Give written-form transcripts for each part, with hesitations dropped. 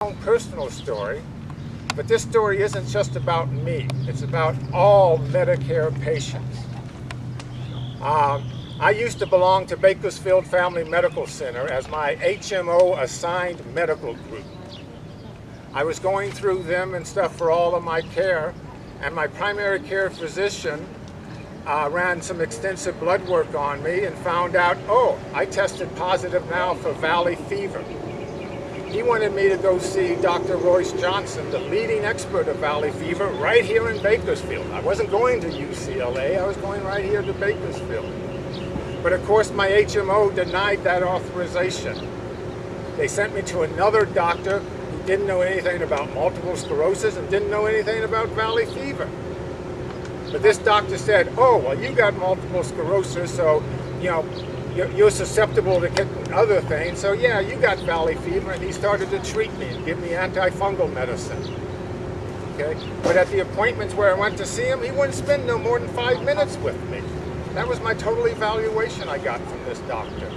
Own personal story, but this story isn't just about me. It's about all Medicare patients. I used to belong to Bakersfield Family Medical Center as my HMO assigned medical group. I was going through them and stuff for all of my care, and my primary care physician ran some extensive blood work on me and found out, oh, I tested positive now for valley fever. He wanted me to go see Dr. Royce Johnson, the leading expert of valley fever, right here in Bakersfield. I wasn't going to UCLA, I was going right here to Bakersfield. But of course my HMO denied that authorization. They sent me to another doctor who didn't know anything about multiple sclerosis and didn't know anything about valley fever. But this doctor said, oh, well, you got multiple sclerosis, so, you know, you're susceptible to getting other things, so yeah, you got valley fever, and he started to treat me and give me antifungal medicine. Okay? But at the appointments where I went to see him, he wouldn't spend no more than 5 minutes with me. That was my total evaluation I got from this doctor.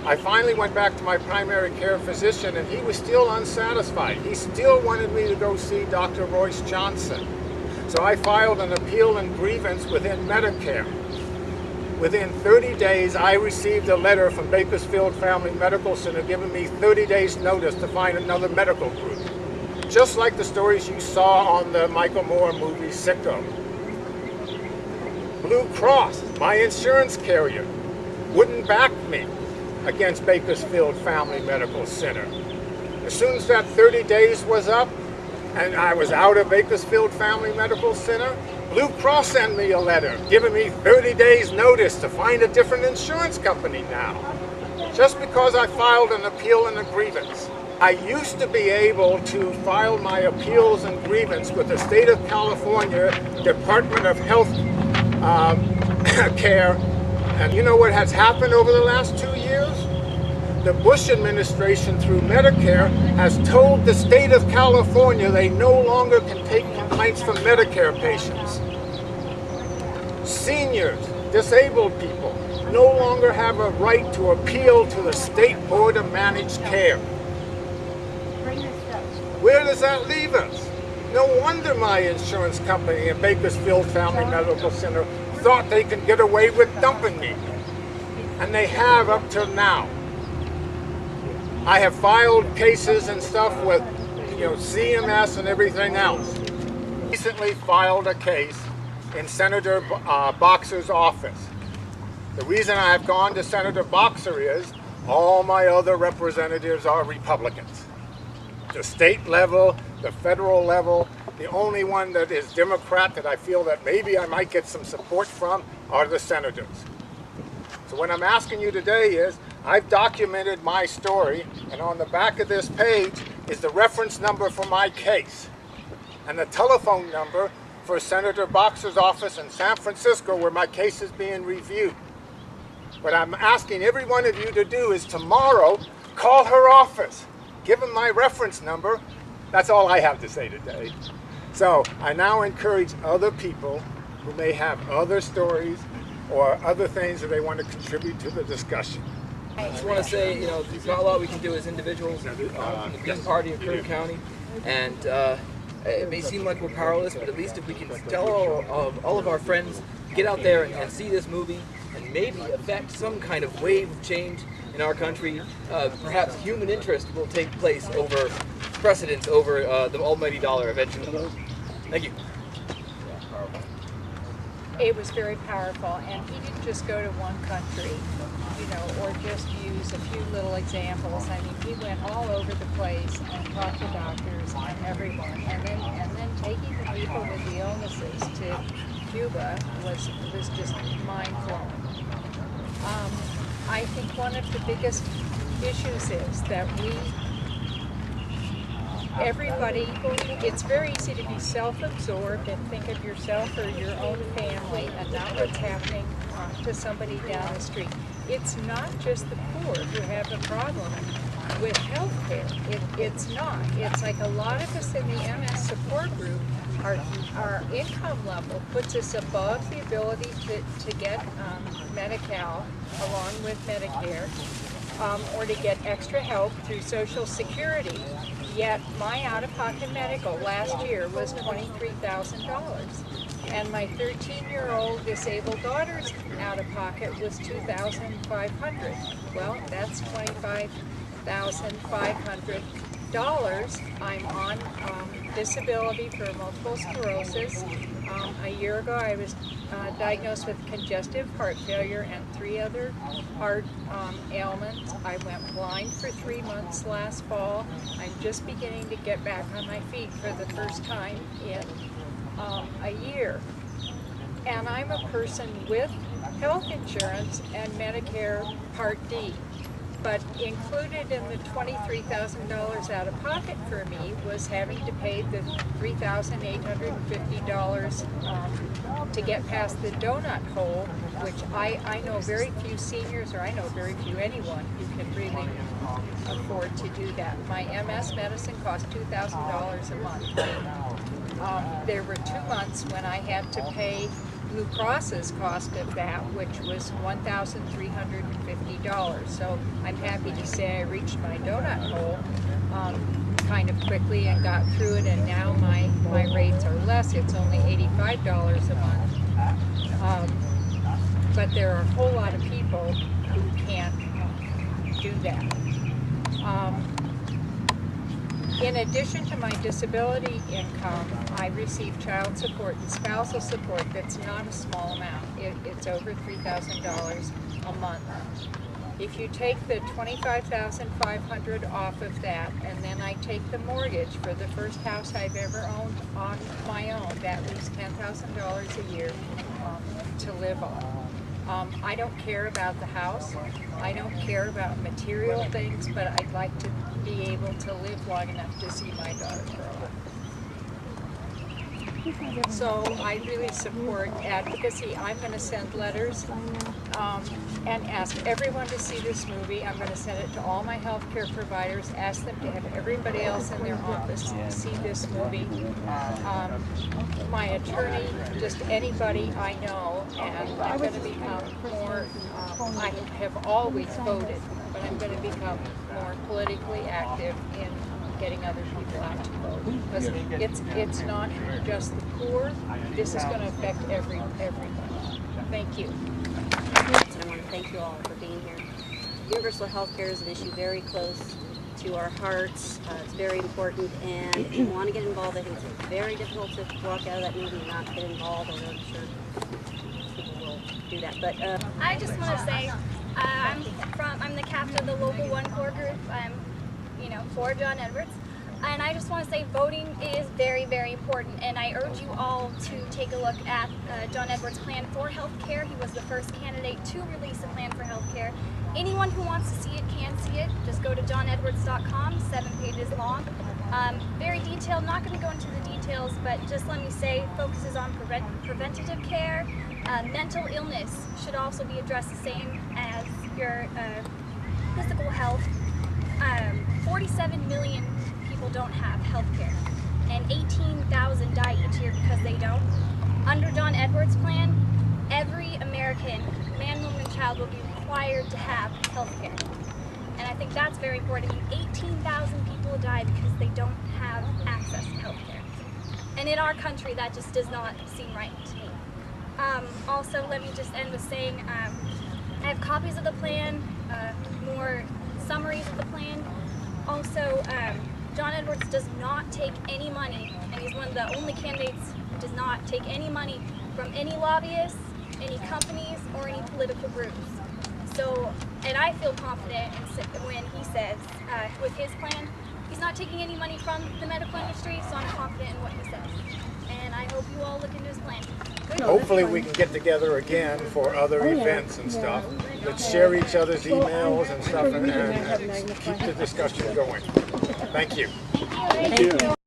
I finally went back to my primary care physician, and he was still unsatisfied. He still wanted me to go see Dr. Royce Johnson. So I filed an appeal and grievance within Medicare. Within 30 days, I received a letter from Bakersfield Family Medical Center giving me 30 days notice to find another medical group. Just like the stories you saw on the Michael Moore movie, Sicko. Blue Cross, my insurance carrier, wouldn't back me against Bakersfield Family Medical Center. As soon as that 30 days was up, and I was out of Bakersfield Family Medical Center, Blue Cross sent me a letter giving me 30 days notice to find a different insurance company now, just because I filed an appeal and a grievance. I used to be able to file my appeals and grievance with the state of California Department of Health Care, and you know what has happened over the last 2 years? The Bush administration through Medicare has told the state of California they no longer can take complaints from Medicare patients. Seniors, disabled people, no longer have a right to appeal to the State Board of Managed Care. Where does that leave us? No wonder my insurance company and Bakersfield Family Medical Center thought they could get away with dumping me. And they have up till now. I have filed cases and stuff with, CMS and everything else. Recently filed a case in Senator Boxer's office. The reason I have gone to Senator Boxer is all my other representatives are Republicans. The state level, the federal level, the only one that is Democrat that I feel that maybe I might get some support from are the senators. So what I'm asking you today is, I've documented my story, and on the back of this page is the reference number for my case and the telephone number for Senator Boxer's office in San Francisco where my case is being reviewed. What I'm asking every one of you to do is tomorrow call her office, give them my reference number. That's all I have to say today. So I now encourage other people who may have other stories or other things that they want to contribute to the discussion. I just want to say, there's not a lot we can do as individuals in the Green Party of Kern County, and it may seem like we're powerless, but at least if we can tell all of our friends, get out there and see this movie, and maybe affect some kind of wave of change in our country, perhaps human interest will take place over precedence over the almighty dollar eventually. Thank you. It was very powerful, and he didn't just go to one country, or just use a few little examples. I mean, he went all over the place and talked to doctors and everyone, and then taking the people with the illnesses to Cuba was just mind-blowing. I think one of the biggest issues is that everybody, it's very easy to be self-absorbed and think of yourself or your own family and not what's happening to somebody down the street. It's not just the poor who have a problem with health care. It's not. It's like a lot of us in the MS support group, our income level puts us above the ability to get Medi-Cal along with Medicare, or to get extra help through Social Security. Yet my out-of-pocket medical last year was $23,000. And my 13-year-old disabled daughter's out-of-pocket was $2,500. Well, that's $25,500. I'm on disability for multiple sclerosis. A year ago I was diagnosed with congestive heart failure and 3 other heart ailments. I went blind for 3 months last fall. I'm just beginning to get back on my feet for the first time in a year. And I'm a person with health insurance and Medicare Part D. But included in the $23,000 out of pocket for me was having to pay the $3,850 to get past the donut hole, which I know very few seniors, or I know very few anyone who can really afford to do that. My MS medicine cost $2,000 a month. There were 2 months when I had to pay Blue Cross's cost of that, which was $1,350. So I'm happy to say I reached my donut hole kind of quickly and got through it, and now my rates are less. It's only $85 a month. But there are a whole lot of people who can't do that. In addition to my disability income, I receive child support and spousal support that's not a small amount. It's over $3,000 a month. If you take the $25,500 off of that, and then I take the mortgage for the first house I've ever owned on my own, that leaves $10,000 a year to live on. I don't care about the house. I don't care about material things, but I'd like to be able to live long enough to see my daughter grow up. So I really support advocacy. I'm going to send letters and ask everyone to see this movie. I'm going to send it to all my healthcare providers, ask them to have everybody else in their office see this movie. My attorney, just anybody I know, and I'm going to become more, I have always voted, but I'm going to become more politically active in getting other people out to vote. Because it's not just the poor, this is going to affect everybody. Thank you. I want to thank you all for being here. Universal health care is an issue very close to our hearts. It's very important, and if you want to get involved, I think it's very difficult to walk out of that movie and not get involved, although I'm sure people will do that. But I just want to say I'm the captain of the local One Core group. I'm for John Edwards. And I just want to say voting is very, very important, and I urge you all to take a look at John Edwards' plan for health care. He was the first candidate to release a plan for health care. Anyone who wants to see it can see it. Just go to johnedwards.com, 7 pages long. Very detailed, not going to go into the details, but just let me say focuses on preventative care. Mental illness should also be addressed the same as your physical health. 47 million people don't have health care, and 18,000 die each year because they don't. Under John Edwards' plan, every American, man, woman, and child will be required to have health care. And I think that's very important. 18,000 people die because they don't have access to health care. And in our country, that just does not seem right to me. Also, let me just end with saying I have copies of the plan, more summaries of the plan. Also, John Edwards does not take any money, and he's one of the only candidates who does not take any money from any lobbyists, any companies, or any political groups. So, and I feel confident when he says, with his plan, he's not taking any money from the medical industry, so I'm confident in what he says. And I hope you all look into his plan. Hopefully we can get together again for other events and stuff. Let's share each other's emails and stuff and keep the discussion going. Thank you. Thank you.